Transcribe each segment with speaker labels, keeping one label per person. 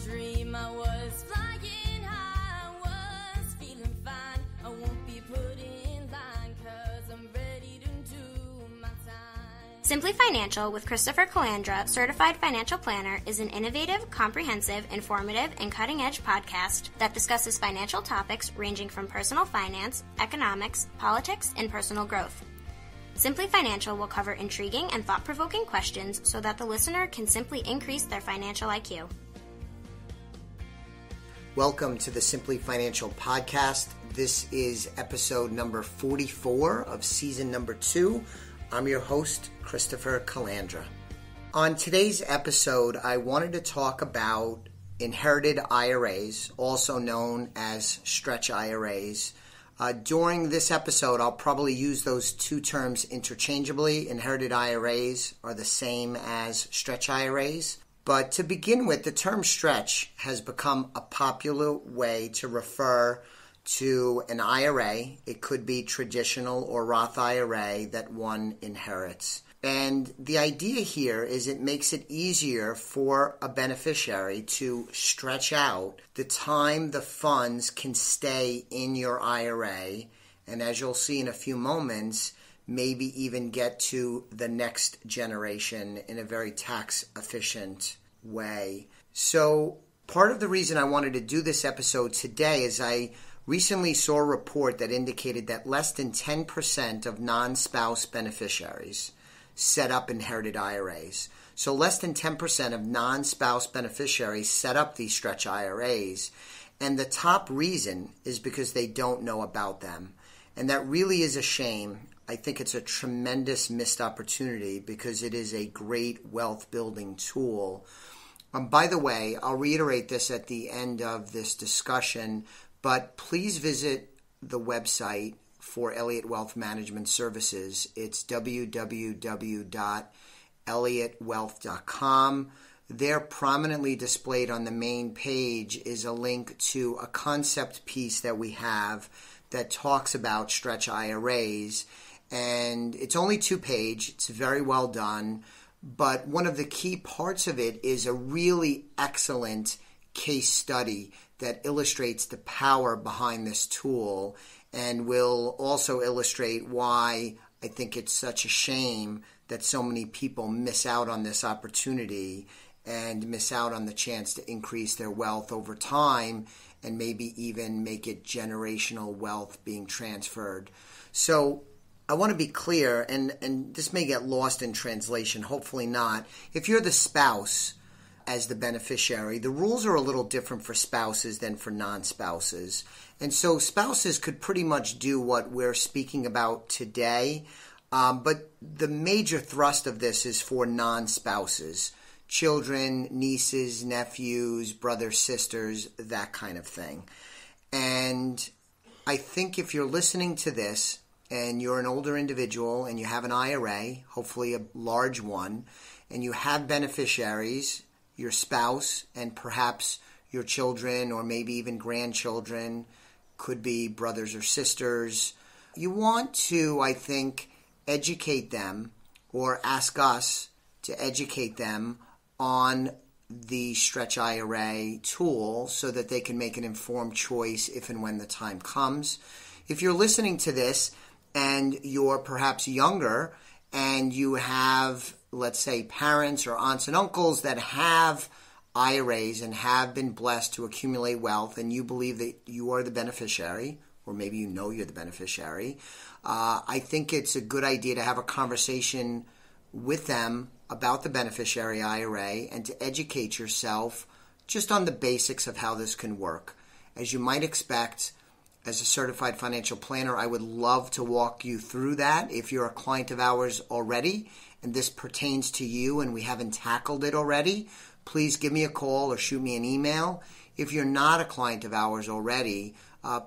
Speaker 1: dream. I was flying high, I was feeling fine. I won't be put in line, 'cause I'm ready to do my time.
Speaker 2: Simply Financial with Christopher Calandra, Certified Financial Planner, is an innovative, comprehensive, informative, and cutting-edge podcast that discusses financial topics ranging from personal finance, economics, politics, and personal growth. Simply Financial will cover intriguing and thought-provoking questions so that the listener can simply increase their financial IQ.
Speaker 3: Welcome to the Simply Financial podcast. This is episode number 44 of season number 2. I'm your host, Christopher Calandra. On today's episode, I wanted to talk about inherited IRAs, also known as stretch IRAs. During this episode, I'll probably use those two terms interchangeably. Inherited IRAs are the same as stretch IRAs. But to begin with, the term stretch has become a popular way to refer to an IRA. It could be traditional or Roth IRA that one inherits. And the idea here is it makes it easier for a beneficiary to stretch out the time the funds can stay in your IRA, and as you'll see in a few moments, maybe even get to the next generation in a very tax-efficient way. So part of the reason I wanted to do this episode today is I recently saw a report that indicated that less than 10% of non-spouse beneficiaries set up inherited IRAs. So less than 10% of non-spouse beneficiaries set up these stretch IRAs. And the top reason is because they don't know about them. And that really is a shame. I think it's a tremendous missed opportunity because it is a great wealth building tool. By the way, I'll reiterate this at the end of this discussion, but please visit the website for Elliott-Wealth-Management Services. It's www.elliott-wealth.com. There, prominently displayed on the main page, is a link to a concept piece that we have that talks about stretch IRAs. And it's only 2-page. It's very well done. But one of the key parts of it is a really excellent case study that illustrates the power behind this tool and will also illustrate why I think it's such a shame that so many people miss out on this opportunity and miss out on the chance to increase their wealth over time and maybe even make it generational wealth being transferred. So I want to be clear, and this may get lost in translation, hopefully not. If you're the spouse as the beneficiary, the rules are a little different for spouses than for non-spouses. And so spouses could pretty much do what we're speaking about today, but the major thrust of this is for non-spouses, children, nieces, nephews, brothers, sisters, that kind of thing. And I think if you're listening to this and you're an older individual and you have an IRA, hopefully a large one, and you have beneficiaries, your spouse, and perhaps your children or maybe even grandchildren, could be brothers or sisters. You want to, I think, educate them or ask us to educate them on the stretch IRA tool so that they can make an informed choice if and when the time comes. If you're listening to this and you're perhaps younger and you have, let's say, parents or aunts and uncles that have IRAs and have been blessed to accumulate wealth, and you believe that you are the beneficiary, or maybe you know you're the beneficiary, I think it's a good idea to have a conversation with them about the beneficiary IRA and to educate yourself just on the basics of how this can work. As you might expect, as a certified financial planner, I would love to walk you through that. If you're a client of ours already and this pertains to you and we haven't tackled it already, please give me a call or shoot me an email. If you're not a client of ours already,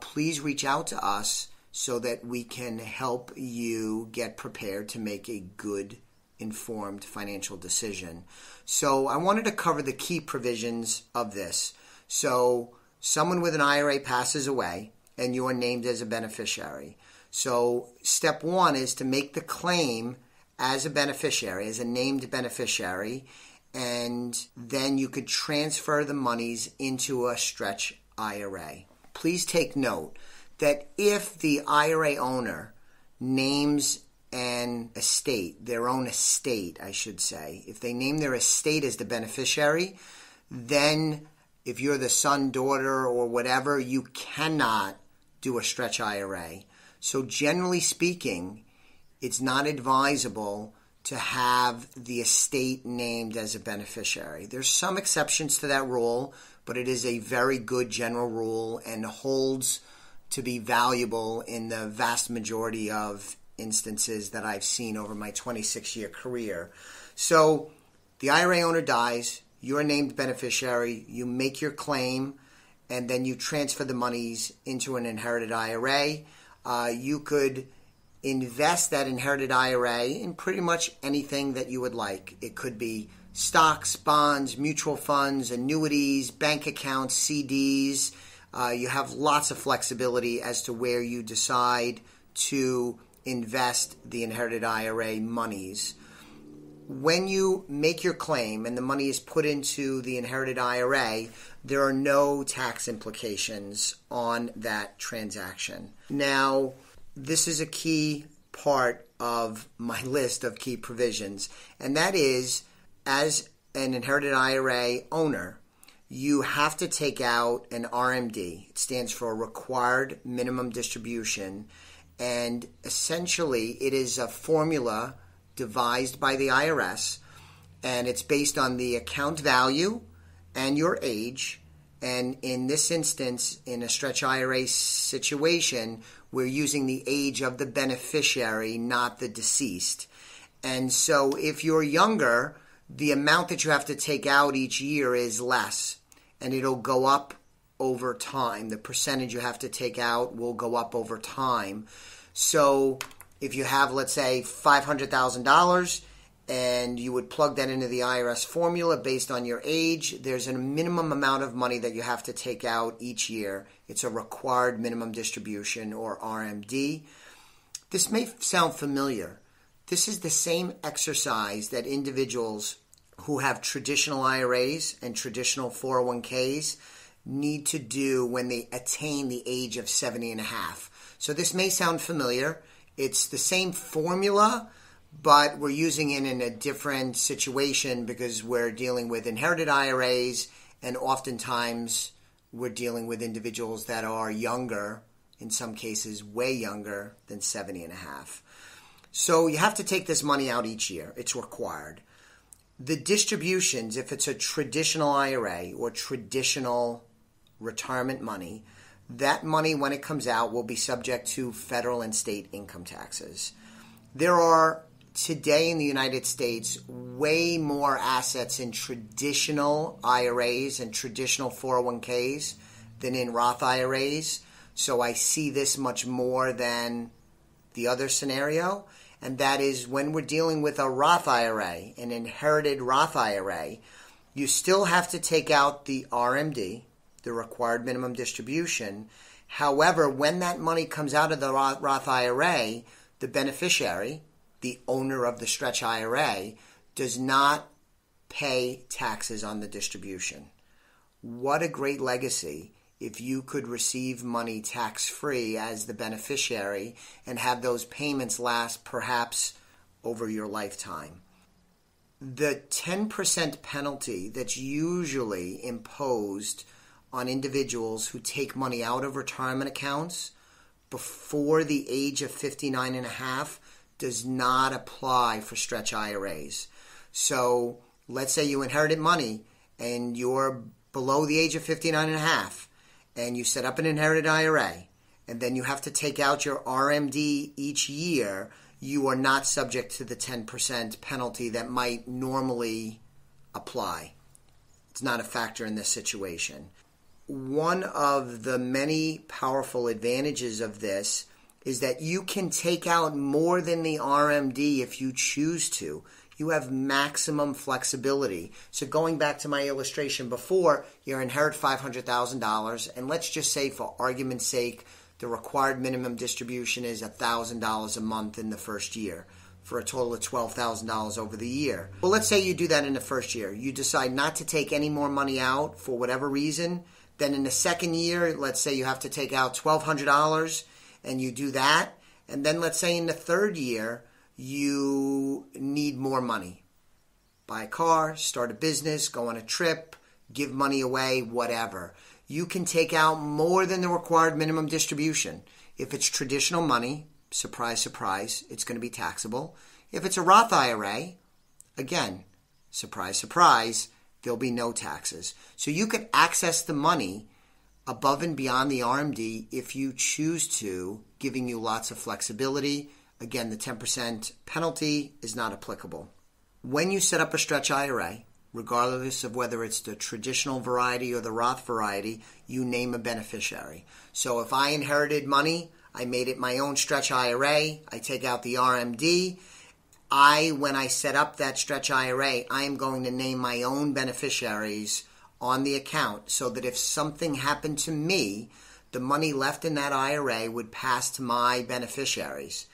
Speaker 3: please reach out to us so that we can help you get prepared to make a good, informed financial decision. So I wanted to cover the key provisions of this. So someone with an IRA passes away and you are named as a beneficiary. So step 1 is to make the claim as a beneficiary, as a named beneficiary, and then you could transfer the monies into a stretch IRA. Please take note that if the IRA owner names an estate, their own estate, I should say, if they name their estate as the beneficiary, then if you're the son, daughter, or whatever, you cannot do a stretch IRA. So generally speaking, it's not advisable to have the estate named as a beneficiary. There's some exceptions to that rule, but it is a very good general rule and holds to be valuable in the vast majority of instances that I've seen over my 26-year career. So the IRA owner dies, you're a named beneficiary, you make your claim, and then you transfer the monies into an inherited IRA. You could invest that inherited IRA in pretty much anything that you would like. It could be stocks, bonds, mutual funds, annuities, bank accounts, CDs. You have lots of flexibility as to where you decide to invest the inherited IRA monies. When you make your claim and the money is put into the inherited IRA, there are no tax implications on that transaction. Now, this is a key part of my list of key provisions, and that is, as an inherited IRA owner, you have to take out an RMD. It stands for Required Minimum Distribution, and essentially it is a formula devised by the IRS, and it's based on the account value and your age. And in this instance, in a stretch IRA situation, we're using the age of the beneficiary, not the deceased. And so if you're younger, the amount that you have to take out each year is less, and it'll go up over time. The percentage you have to take out will go up over time. So if you have, let's say, $500,000, and you would plug that into the IRS formula based on your age, there's a minimum amount of money that you have to take out each year. It's a required minimum distribution, or RMD. This may sound familiar. This is the same exercise that individuals who have traditional IRAs and traditional 401ks need to do when they attain the age of 70 and a half. So this may sound familiar. It's the same formula, but we're using it in a different situation because we're dealing with inherited IRAs, and oftentimes we're dealing with individuals that are younger, in some cases way younger than 70 and a half. So you have to take this money out each year. It's required. The distributions, if it's a traditional IRA or traditional retirement money, that money, when it comes out, will be subject to federal and state income taxes. There are, today in the United States, way more assets in traditional IRAs and traditional 401ks than in Roth IRAs. So I see this much more than the other scenario. And that is, when we're dealing with a Roth IRA, an inherited Roth IRA, you still have to take out the RMD, the required minimum distribution. However, when that money comes out of the Roth IRA, the beneficiary, the owner of the stretch IRA, does not pay taxes on the distribution. What a great legacy if you could receive money tax-free as the beneficiary and have those payments last perhaps over your lifetime. The 10% penalty that's usually imposed on individuals who take money out of retirement accounts before the age of 59 and a half does not apply for stretch IRAs. So let's say you inherited money and you're below the age of 59 and a half, and you set up an inherited IRA, and then you have to take out your RMD each year, you are not subject to the 10% penalty that might normally apply. It's not a factor in this situation. One of the many powerful advantages of this is that you can take out more than the RMD if you choose to. You have maximum flexibility. So going back to my illustration before, you inherit $500,000, and let's just say, for argument's sake, the required minimum distribution is $1,000 a month in the first year. for a total of $12,000 over the year. Well, let's say you do that in the first year. You decide not to take any more money out for whatever reason. Then in the second year, let's say you have to take out $1,200 and you do that. And then let's say in the third year, you need more money. Buy a car, start a business, go on a trip, give money away, whatever. You can take out more than the required minimum distribution. If it's traditional money, surprise, surprise, it's going to be taxable. If it's a Roth IRA, again, surprise, surprise, there'll be no taxes. So you can access the money above and beyond the RMD if you choose to, giving you lots of flexibility. Again, the 10% penalty is not applicable. When you set up a stretch IRA, regardless of whether it's the traditional variety or the Roth variety, you name a beneficiary. So if I inherited money, I made it my own stretch IRA, I take out the RMD. When I set up that stretch IRA, I am going to name my own beneficiaries on the account so that if something happened to me, the money left in that IRA would pass to my beneficiaries.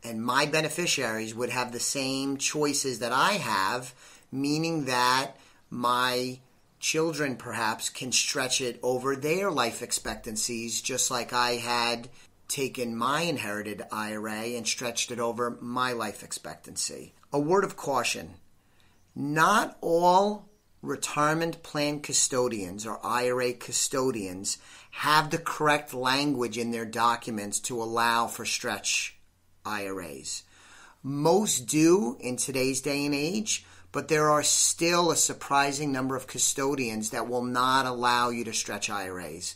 Speaker 3: And my beneficiaries would have the same choices that I have, meaning that my children perhaps can stretch it over their life expectancies, just like I had taken my inherited IRA and stretched it over my life expectancy. A word of caution. Not all retirement plan custodians or IRA custodians have the correct language in their documents to allow for stretch IRAs. Most do in today's day and age, but there are still a surprising number of custodians that will not allow you to stretch IRAs.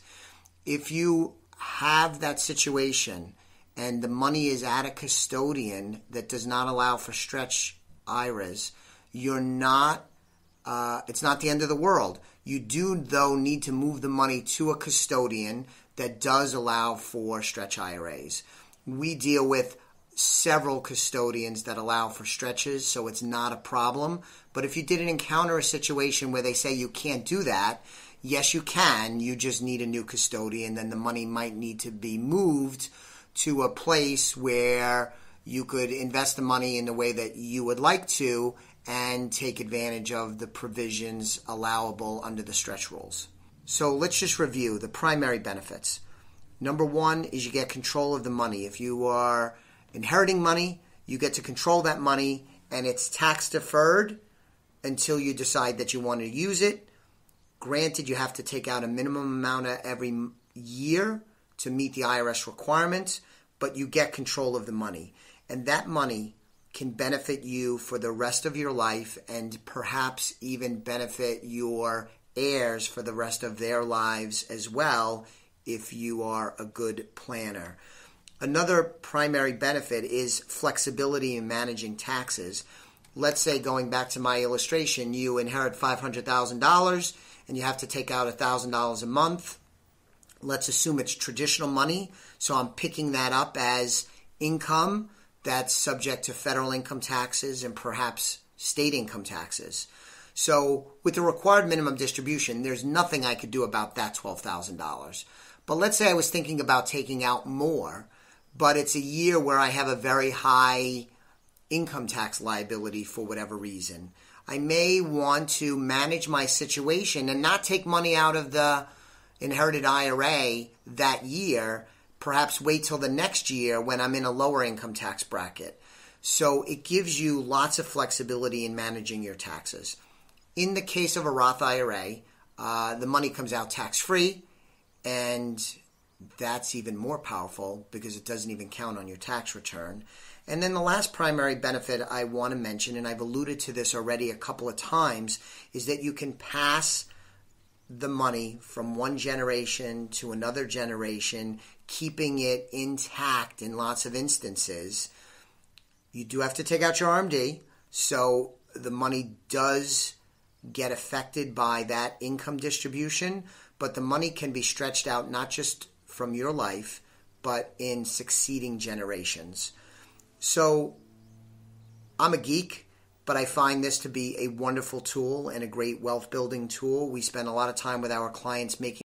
Speaker 3: If you have that situation and the money is at a custodian that does not allow for stretch IRAs, it's not the end of the world. You do, though, need to move the money to a custodian that does allow for stretch IRAs. We deal with several custodians that allow for stretches, so it's not a problem. But if you didn't encounter a situation where they say you can't do that, yes, you can. You just need a new custodian. Then the money might need to be moved to a place where you could invest the money in the way that you would like to and take advantage of the provisions allowable under the stretch rules. So let's just review the primary benefits. Number one is you get control of the money. If you are inheriting money, you get to control that money, and it's tax deferred until you decide that you want to use it. Granted, you have to take out a minimum amount every year to meet the IRS requirements, but you get control of the money. And that money can benefit you for the rest of your life and perhaps even benefit your heirs for the rest of their lives as well if you are a good planner. Another primary benefit is flexibility in managing taxes. Let's say, going back to my illustration, you inherit $500,000 and you have to take out $1,000 a month. Let's assume it's traditional money, so I'm picking that up as income that's subject to federal income taxes and perhaps state income taxes. So with the required minimum distribution, there's nothing I could do about that $12,000. But let's say I was thinking about taking out more, but it's a year where I have a very high income tax liability for whatever reason. I may want to manage my situation and not take money out of the inherited IRA that year, perhaps wait till the next year when I'm in a lower income tax bracket. So it gives you lots of flexibility in managing your taxes. In the case of a Roth IRA, the money comes out tax-free, and that's even more powerful because it doesn't even count on your tax return. And then the last primary benefit I want to mention, and I've alluded to this already a couple of times, is that you can pass the money from one generation to another generation, keeping it intact in lots of instances. You do have to take out your RMD, so the money does get affected by that income distribution, but the money can be stretched out not just from your life, but in succeeding generations. So I'm a geek, but I find this to be a wonderful tool and a great wealth building tool. We spend a lot of time with our clients making